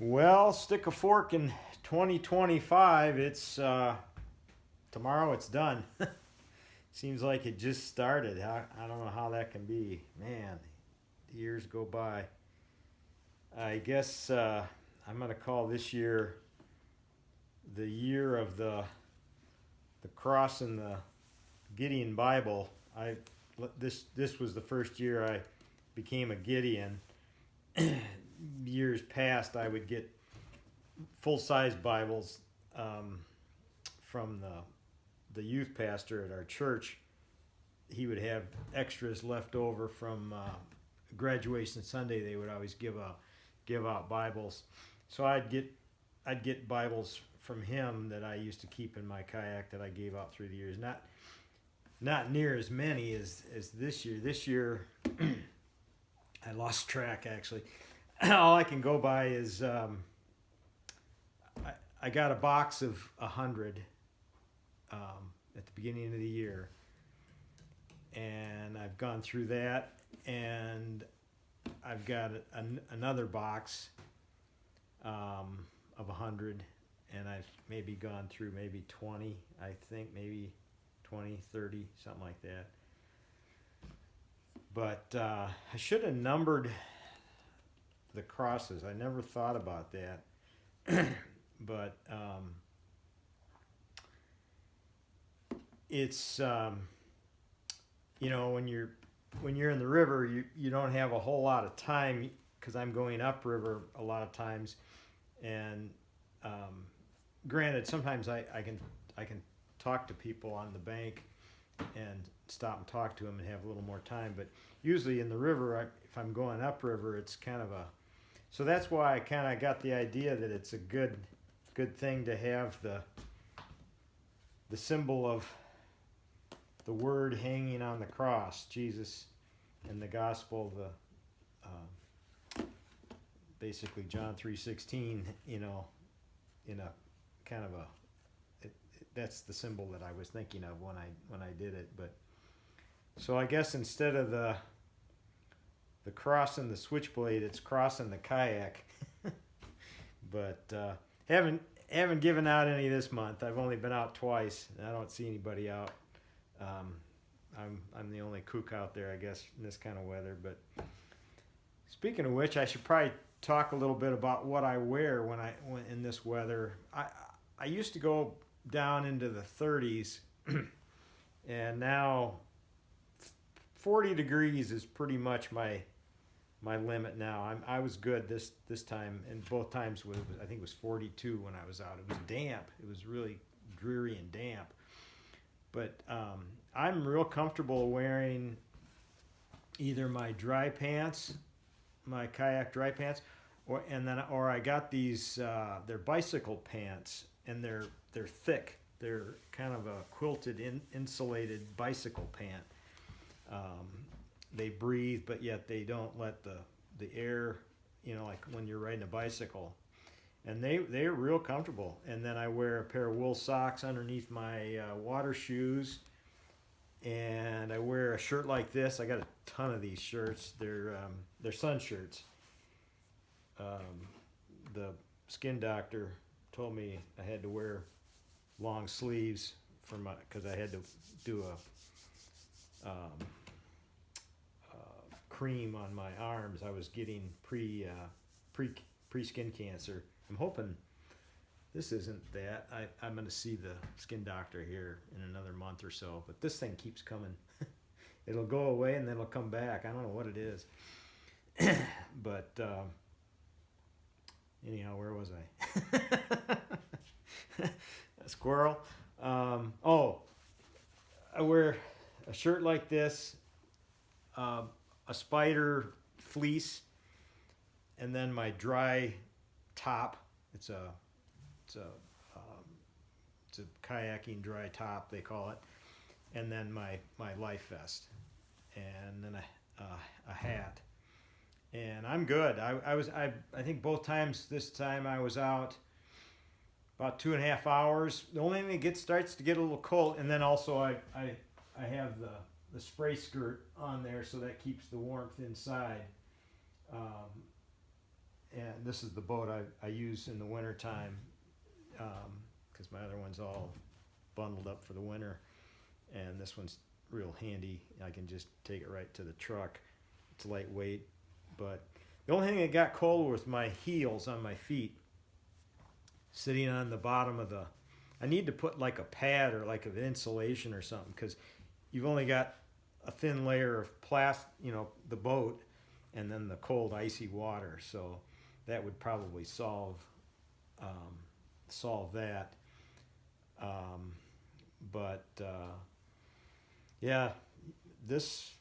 Well, stick a fork in 2025. It's tomorrow. It's done. Seems like it just started. I don't know how that can be. Man, the years go by. I guess I'm gonna call this year the year of the cross in the Gideon Bible. This was the first year I became a Gideon. Years past, I would get full size Bibles um, from the youth pastor at our church. He would have extras left over from graduation Sunday. They would always give out Bibles, so I'd get Bibles from him that I used to keep in my kayak that I gave out through the years. Not near as many as this year. This year, I lost track actually. All I can go by is I got a box of 100 at the beginning of the year, and I've gone through that, and I've got another box of 100, and I've maybe gone through maybe 20, I think, maybe 20, 30, something like that. But I should have numbered the crosses. I never thought about that. But it's when you're in the river, you don't have a whole lot of time because I'm going upriver a lot of times, and granted, sometimes I can talk to people on the bank and stop and talk to them and have a little more time. But usually in the river, if I'm going upriver, it's kind of a so that's why I kind of got the idea that it's a good thing to have the symbol of the word hanging on the cross, Jesus, and the gospel, basically John 3:16, in a kind of that's the symbol that I was thinking of when I did it. But so I guess instead of the cross and the switchblade, it's cross and the kayak. But haven't given out any this month. I've only been out twice, and I don't see anybody out. I'm the only kook out there, I guess, in this kind of weather. But speaking of which, I should probably talk a little bit about what I wear when in this weather. I used to go down into the 30s, and now 40 degrees is pretty much my limit now. I was good this time, and both times I think it was 42 when I was out. It was damp. It was really dreary and damp. But I'm real comfortable wearing either my dry pants, my kayak dry pants, or I got these they're bicycle pants, and they're thick. They're kind of a quilted insulated bicycle pant. They breathe, but yet they don't let the air, like when you're riding a bicycle. And they're real comfortable. And then I wear a pair of wool socks underneath my water shoes, and I wear a shirt like this. I got a ton of these shirts. They're sun shirts. The skin doctor told me I had to wear long sleeves because I had to do cream on my arms. I was getting pre skin cancer. I'm hoping this isn't that. I'm going to see the skin doctor here in another month or so. But this thing keeps coming. It'll go away and then it'll come back. I don't know what it is. But anyhow, where was I? A squirrel. I wear a shirt like this, a spider fleece, and then my dry top. It's a kayaking dry top, they call it, and then my life vest, and then a hat, and I'm good. I think both times this time I was out about 2.5 hours. The only thing that starts to get a little cold, and then also I have the spray skirt on there, so that keeps the warmth inside. and this is the boat I use in the wintertime, because my other one's all bundled up for the winter, and this one's real handy. I can just take it right to the truck. It's lightweight, but the only thing that got cold was my heels on my feet, sitting on the bottom of the. I need to put like a pad or like an insulation or something, because you've only got a thin layer of plastic, the boat, and then the cold icy water. So that would probably solve that. But yeah, this,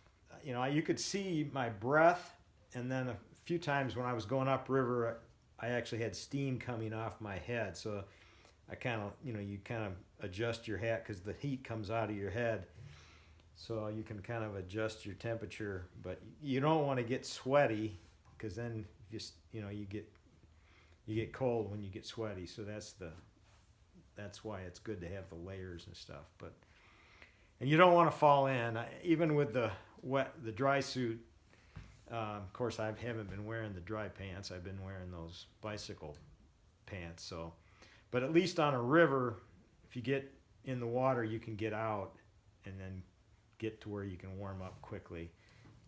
you could see my breath, and then a few times when I was going upriver, I actually had steam coming off my head. So I kind of, you kind of adjust your hat because the heat comes out of your head. So you can kind of adjust your temperature, but you don't want to get sweaty, because then you get cold when you get sweaty. So that's why it's good to have the layers and stuff. And you don't want to fall in. Even with the dry suit. Of course, I haven't been wearing the dry pants. I've been wearing those bicycle pants. So, but at least on a river, if you get in the water, you can get out and then get to where you can warm up quickly.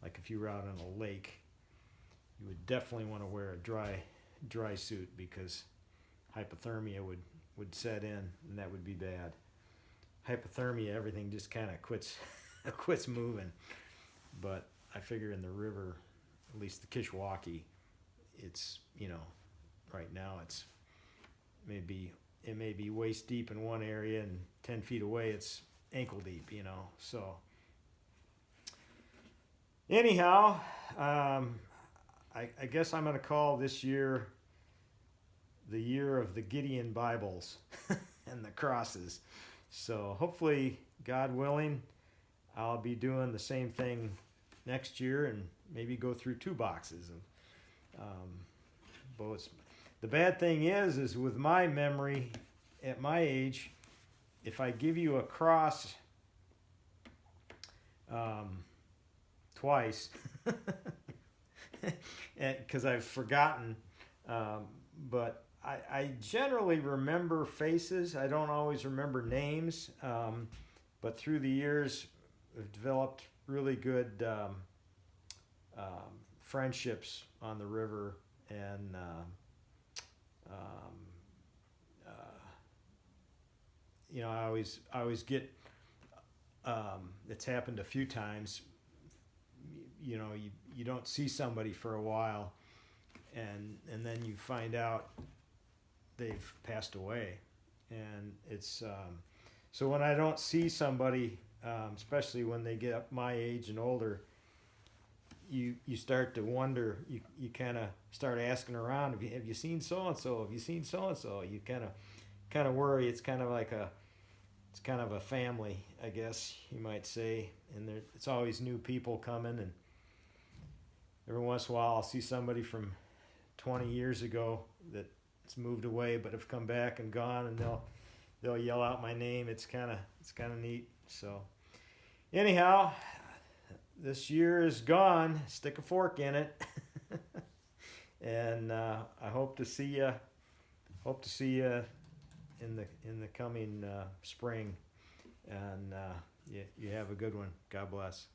Like if you were out on a lake, you would definitely want to wear a dry suit, because hypothermia would set in, and that would be bad. Hypothermia, everything just kind of quits moving. But I figure in the river, at least the Kishwaukee, it's, right now it may be waist deep in one area, and 10 feet away it's ankle deep, so anyhow, I guess I'm going to call this year the year of the Gideon Bibles and the crosses. So hopefully, God willing, I'll be doing the same thing next year, and maybe go through 2 boxes of boats. The bad thing is with my memory at my age, if I give you a cross twice, because I've forgotten, but I generally remember faces. I don't always remember names, but through the years, I've developed really good friendships on the river, and I always get. It's happened a few times. You don't see somebody for a while, and then you find out they've passed away, and it's so when I don't see somebody, especially when they get up my age and older, you start to wonder. You kind of start asking around. Have you seen so and so? Have you seen so and so? You kind of worry. It's kind of a family, I guess you might say, and it's always new people coming, and every once in a while I'll see somebody from 20 years ago that's moved away but have come back and gone, and they'll yell out my name. It's kind of neat. So anyhow, this year is gone. Stick a fork in it. And I hope to see you in the coming spring, and you have a good one. God bless.